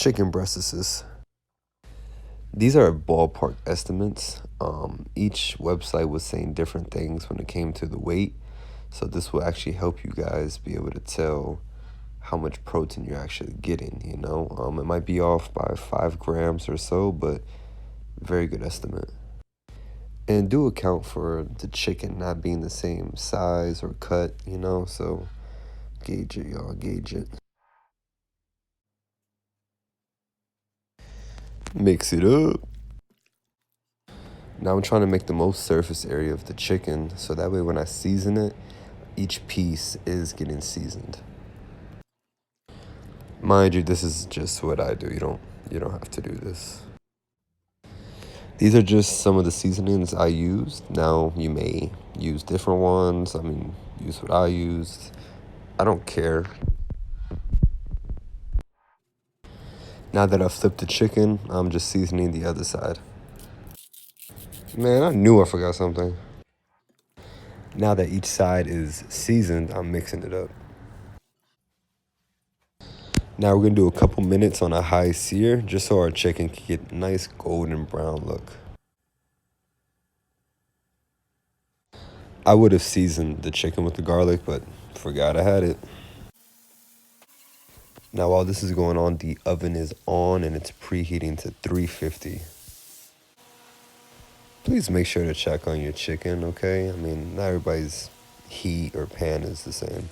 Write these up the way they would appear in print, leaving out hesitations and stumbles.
chicken breasts. These are ballpark estimates. Each website was saying different things when it came to the weight. So this will actually help you guys be able to tell how much protein you're actually getting, you know. It might be off by 5 grams or so, but very good estimate. And do account for the chicken not being the same size or cut, you know, so gauge it, y'all, gauge it. Mix it up. Now I'm trying to make the most surface area of the chicken, so that way when I season it, each piece is getting seasoned. Mind you, this is just what I do. You don't have to do this. These are just some of the seasonings I used. Now you may use different ones. I mean, use what I used. I don't care. Now that I've flipped the chicken, I'm just seasoning the other side. Man, I knew I forgot something. Now that each side is seasoned, I'm mixing it up. Now we're gonna do a couple minutes on a high sear, just so our chicken can get a nice golden brown look. I would have seasoned the chicken with the garlic, but forgot I had it. Now while this is going on, the oven is on and it's preheating to 350. Please make sure to check on your chicken, okay? I mean, not everybody's heat or pan is the same.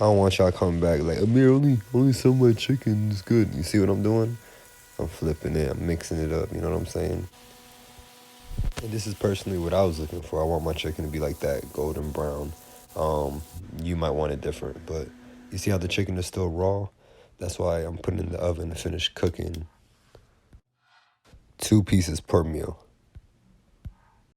I don't want y'all coming back like, Amir, only some of my chicken is good. You see what I'm doing? I'm flipping it, I'm mixing it up, you know what I'm saying? And this is personally what I was looking for. I want my chicken to be like that, golden brown. You might want it different, but you see how the chicken is still raw? That's why I'm putting it in the oven to finish cooking. 2 pieces per meal.